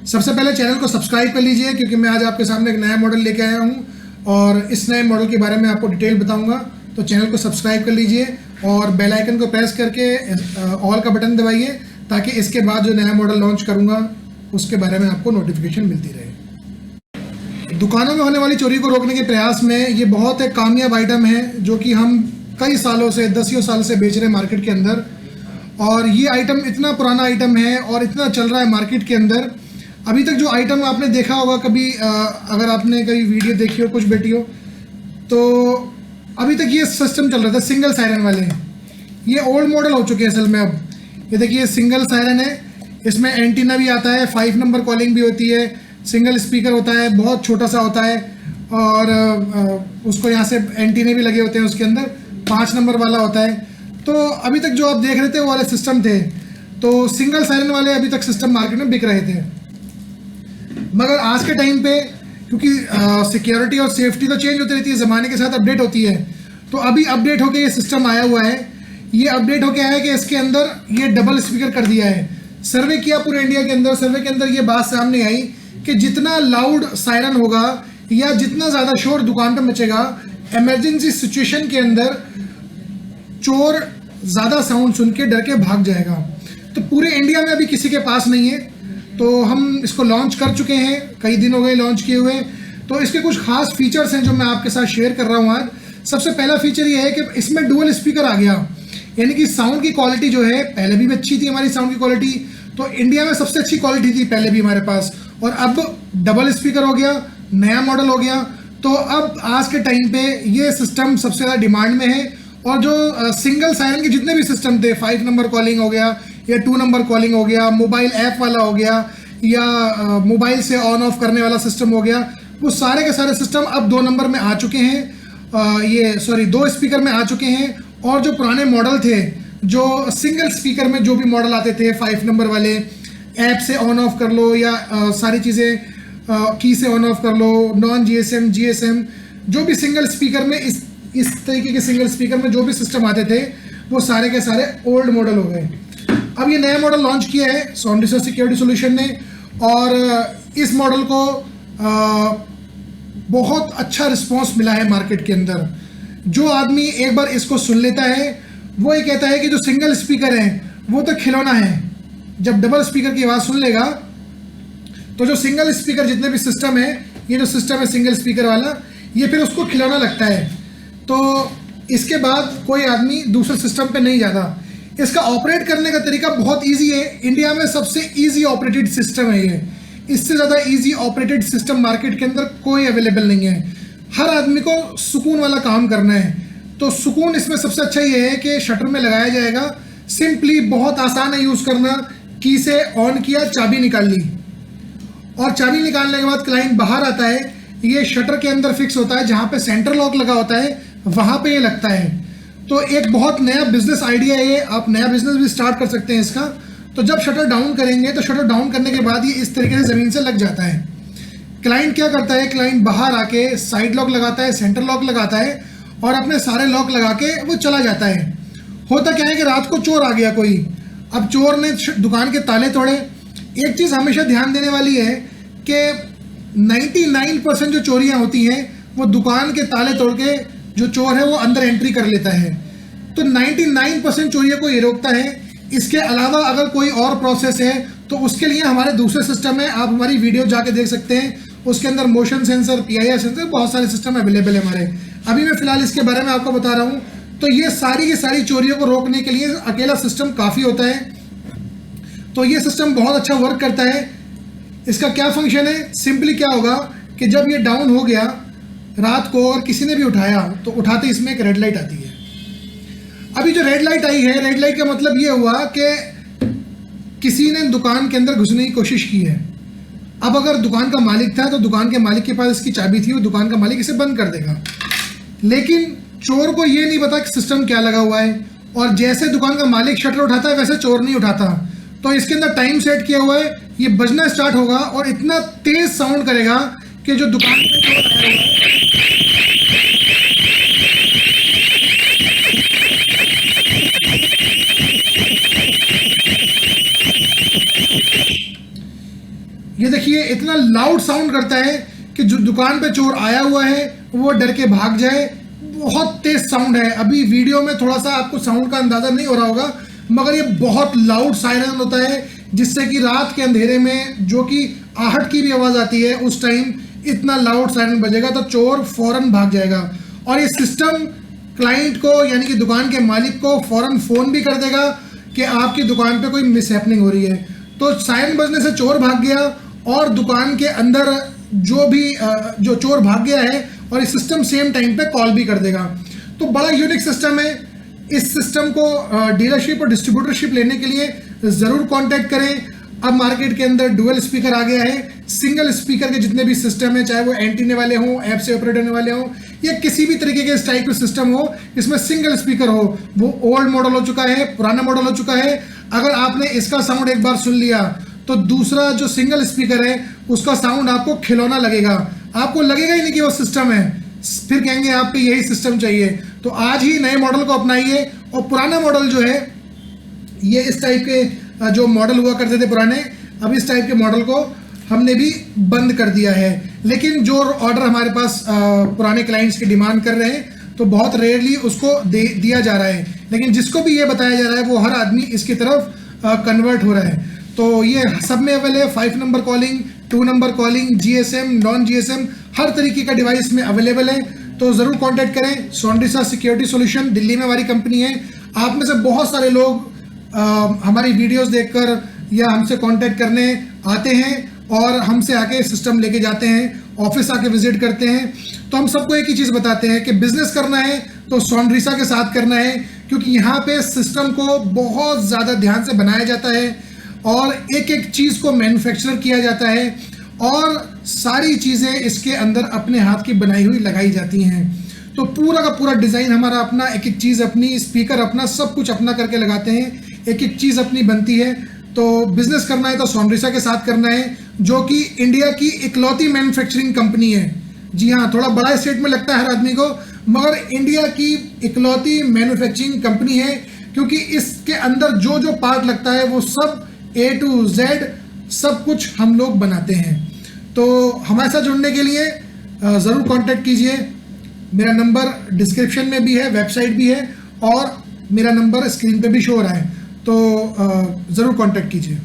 सबसे पहले चैनल को सब्सक्राइब कर लीजिए क्योंकि मैं आज आपके सामने एक नया मॉडल लेके आया हूँ और इस नए मॉडल के बारे में आपको डिटेल बताऊंगा। तो चैनल को सब्सक्राइब कर लीजिए और बेल आइकन को प्रेस करके ऑल का बटन दबाइए ताकि इसके बाद जो नया मॉडल लॉन्च करूँगा उसके बारे में आपको नोटिफिकेशन मिलती रहे। दुकानों में होने वाली चोरी को रोकने के प्रयास में ये बहुत एक कामयाब आइटम है जो कि हम कई सालों से, दसियों साल से बेच रहे हैं मार्केट के अंदर। और ये आइटम इतना पुराना आइटम है और इतना चल रहा है मार्केट के अंदर। अभी तक जो आइटम आपने देखा होगा कभी, अगर आपने कभी वीडियो देखी हो कुछ बेटी हो तो अभी तक ये सिस्टम चल रहा था सिंगल सायरन वाले। ये ओल्ड मॉडल हो चुके हैं असल में। अब ये देखिए सिंगल सायरन है, इसमें एंटीना भी आता है, 5 नंबर कॉलिंग भी होती है, सिंगल स्पीकर होता है, बहुत छोटा सा होता है और उसको यहाँ से एंटीने भी लगे होते हैं उसके अंदर, 5 नंबर वाला होता है। तो अभी तक जो आप देख रहे थे वो वाले सिस्टम थे, तो सिंगल सायरन वाले अभी तक सिस्टम मार्केट में बिक रहे थे। मगर आज के टाइम पे क्योंकि सिक्योरिटी और सेफ्टी तो चेंज होती रहती है, ज़माने के साथ अपडेट होती है, तो अभी अपडेट होके ये सिस्टम आया हुआ है। ये अपडेट होके आया है कि इसके अंदर ये डबल स्पीकर कर दिया है। सर्वे किया पूरे इंडिया के अंदर, सर्वे के अंदर ये बात सामने आई कि जितना लाउड सायरन होगा या जितना ज़्यादा शोर दुकान पर मचेगा, इमरजेंसी सिचुएशन के अंदर चोर ज़्यादा साउंड सुन के डर के भाग जाएगा। तो पूरे इंडिया में अभी किसी के पास नहीं है, तो हम इसको लॉन्च कर चुके हैं, कई दिन हो गए लॉन्च किए हुए। तो इसके कुछ खास फीचर्स हैं जो मैं आपके साथ शेयर कर रहा हूँ आज। सबसे पहला फीचर ये है कि इसमें डुअल स्पीकर आ गया, यानी कि साउंड की क्वालिटी जो है पहले भी अच्छी थी हमारी साउंड की क्वालिटी, तो इंडिया में सबसे अच्छी क्वालिटी थी पहले भी हमारे पास, और अब डबल स्पीकर हो गया, नया मॉडल हो गया। तो अब आज के टाइम पे ये सिस्टम सबसे ज़्यादा डिमांड में है। और जो सिंगल सायरन के जितने भी सिस्टम थे, 5 नंबर कॉलिंग हो गया या 2 नंबर कॉलिंग हो गया, मोबाइल ऐप वाला हो गया या मोबाइल से ऑन ऑफ करने वाला सिस्टम हो गया, वो सारे के सारे सिस्टम अब 2 नंबर में आ चुके हैं, 2 स्पीकर में आ चुके हैं। और जो पुराने मॉडल थे, जो सिंगल स्पीकर में जो भी मॉडल आते थे 5 नंबर वाले, ऐप से ऑन ऑफ कर लो या सारी चीज़ें की से ऑन ऑफ कर लो, नॉन जीएसएम, जीएसएम, जो भी सिंगल स्पीकर में इस तरीके के सिंगल स्पीकर में जो भी सिस्टम आते थे वो सारे के सारे ओल्ड मॉडल हो गए। अब ये नया मॉडल लॉन्च किया है सॉन रिसर्च सिक्योरिटी सॉल्यूशन ने, और इस मॉडल को बहुत अच्छा रिस्पांस मिला है मार्केट के अंदर। जो आदमी एक बार इसको सुन लेता है वो ये कहता है कि जो सिंगल स्पीकर है वो तो खिलौना है। जब डबल स्पीकर की आवाज़ सुन लेगा तो जो सिंगल स्पीकर जितने भी सिस्टम है, ये जो सिस्टम है सिंगल स्पीकर वाला, ये फिर उसको खिलौना लगता है। तो इसके बाद कोई आदमी दूसरे सिस्टम पे नहीं जाता। इसका ऑपरेट करने का तरीका बहुत इजी है, इंडिया में सबसे इजी ऑपरेटेड सिस्टम है ये। इससे ज़्यादा इजी ऑपरेटेड सिस्टम मार्केट के अंदर कोई अवेलेबल नहीं है। हर आदमी को सुकून वाला काम करना है, तो सुकून इसमें सबसे अच्छा ये है कि शटर में लगाया जाएगा, सिंपली बहुत आसान है यूज़ करना। की से ऑन किया, चाबी निकाल ली, और चाबी निकालने के बाद क्लाइंट बाहर आता है, ये शटर के अंदर फिक्स होता है, जहाँ पे सेंटर लॉक लगा होता है वहाँ पे ये लगता है। तो एक बहुत नया बिजनेस आइडिया है ये, आप नया बिजनेस भी स्टार्ट कर सकते हैं इसका। तो जब शटर डाउन करेंगे तो शटर डाउन करने के बाद ये इस तरीके से ज़मीन से लग जाता है। क्लाइंट क्या करता है, क्लाइंट बाहर आके साइड लॉक लगाता है, सेंटर लॉक लगाता है और अपने सारे लॉक लगा के वो चला जाता है। होता क्या है कि रात को चोर आ गया कोई, अब चोर ने दुकान के ताले तोड़े। एक चीज़ हमेशा ध्यान देने वाली है कि 99% जो चोरियाँ होती हैं वो दुकान के ताले तोड़ के जो चोर है वो अंदर एंट्री कर लेता है। तो 99% चोरियों को ये रोकता है। इसके अलावा अगर कोई और प्रोसेस है तो उसके लिए हमारे दूसरे सिस्टम है, आप हमारी वीडियो जाके देख सकते हैं, उसके अंदर मोशन सेंसर, PIR सेंसर, बहुत सारे सिस्टम अवेलेबल है हमारे। अभी मैं फिलहाल इसके बारे में आपको बता रहा हूँ। तो ये सारी की सारी चोरियों को रोकने के लिए अकेला सिस्टम काफ़ी होता है। तो ये सिस्टम बहुत अच्छा वर्क करता है। इसका क्या फंक्शन है, सिंपली क्या होगा कि जब ये डाउन हो गया रात को और किसी ने भी उठाया तो उठाते इसमें एक रेड लाइट आती है। अभी जो रेड लाइट आई है, रेड लाइट का मतलब ये हुआ कि किसी ने दुकान के अंदर घुसने की कोशिश की है। अब अगर दुकान का मालिक था तो दुकान के मालिक के पास इसकी चाबी थी, वो दुकान का मालिक इसे बंद कर देगा। लेकिन चोर को ये नहीं पता कि सिस्टम क्या लगा हुआ है, और जैसे दुकान का मालिक शटर उठाता है वैसे चोर नहीं उठाता। तो इसके अंदर टाइम सेट किया हुआ है, ये बजना स्टार्ट होगा और इतना तेज साउंड करेगा कि जो दुकान पे चोर आया हुआ ये देखिए इतना लाउड साउंड करता है कि जो दुकान पे चोर आया हुआ है वो डर के भाग जाए। बहुत तेज साउंड है। अभी वीडियो में थोड़ा सा आपको साउंड का अंदाजा नहीं हो रहा होगा, मगर ये बहुत लाउड सायरन होता है, जिससे कि रात के अंधेरे में जो कि आहट की भी आवाज़ आती है, उस टाइम इतना लाउड सायरन बजेगा तो चोर फौरन भाग जाएगा। और ये सिस्टम क्लाइंट को यानी कि दुकान के मालिक को फौरन फ़ोन भी कर देगा कि आपकी दुकान पे कोई मिसहैपनिंग हो रही है। तो सायरन बजने से चोर भाग गया और दुकान के अंदर जो चोर भाग गया है, और ये सिस्टम सेम टाइम पे कॉल भी कर देगा। तो बड़ा यूनिक सिस्टम है। इस सिस्टम को डीलरशिप और डिस्ट्रीब्यूटरशिप लेने के लिए ज़रूर कांटेक्ट करें। अब मार्केट के अंदर डुअल स्पीकर आ गया है। सिंगल स्पीकर के जितने भी सिस्टम है, चाहे वो एंटीने वाले हों, ऐप से ऑपरेट होने वाले हों, या किसी भी तरीके के इस टाइप का सिस्टम हो इसमें सिंगल स्पीकर हो, वो ओल्ड मॉडल हो चुका है, पुराना मॉडल हो चुका है। अगर आपने इसका साउंड एक बार सुन लिया तो दूसरा जो सिंगल स्पीकर है उसका साउंड आपको खिलौना लगेगा। आपको लगेगा ही नहीं कि वो सिस्टम है, फिर कहेंगे आपको यही सिस्टम चाहिए। तो आज ही नए मॉडल को अपनाइए। और पुराना मॉडल जो है, ये इस टाइप के जो मॉडल हुआ करते थे पुराने, अब इस टाइप के मॉडल को हमने भी बंद कर दिया है। लेकिन जो ऑर्डर हमारे पास पुराने क्लाइंट्स की डिमांड कर रहे हैं तो बहुत रेयरली उसको दिया जा रहा है। लेकिन जिसको भी ये बताया जा रहा है वो हर आदमी इसकी तरफ कन्वर्ट हो रहा है। तो ये सब में अवेलेबल है। 5 number calling, 2 number calling, GSM, non GSM, हर तरीके का डिवाइस में अवेलेबल है। तो ज़रूर कांटेक्ट करें। सोनरिसा सिक्योरिटी सॉल्यूशन दिल्ली में हमारी कंपनी है। आप में से बहुत सारे लोग हमारी वीडियोस देखकर या हमसे कांटेक्ट करने आते हैं और हमसे आके सिस्टम लेके जाते हैं, ऑफिस आके विजिट करते हैं। तो हम सबको एक ही चीज़ बताते हैं कि बिजनेस करना है तो सोनरिसा के साथ करना है, क्योंकि यहाँ पे सिस्टम को बहुत ज़्यादा ध्यान से बनाया जाता है और एक एक चीज़ को मैन्युफैक्चर किया जाता है और सारी चीज़ें इसके अंदर अपने हाथ की बनाई हुई लगाई जाती हैं। तो पूरा का पूरा डिज़ाइन हमारा अपना, एक एक चीज़ अपनी, स्पीकर अपना, सब कुछ अपना करके लगाते हैं, एक एक चीज़ अपनी बनती है। तो बिजनेस करना है तो सोनरिसा के साथ करना है, जो कि इंडिया की इकलौती मैन्युफैक्चरिंग कंपनी है। जी हाँ, थोड़ा बड़ा स्टेटमेंट लगता है हर आदमी को, मगर इंडिया की इकलौती मैन्युफैक्चरिंग कंपनी है, क्योंकि इसके अंदर जो जो पार्ट लगता है वो सब A to Z सब कुछ हम लोग बनाते हैं। तो हमारे साथ जुड़ने के लिए ज़रूर कांटेक्ट कीजिए। मेरा नंबर डिस्क्रिप्शन में भी है, वेबसाइट भी है, और मेरा नंबर स्क्रीन पे भी शो हो रहा है। तो ज़रूर कांटेक्ट कीजिए।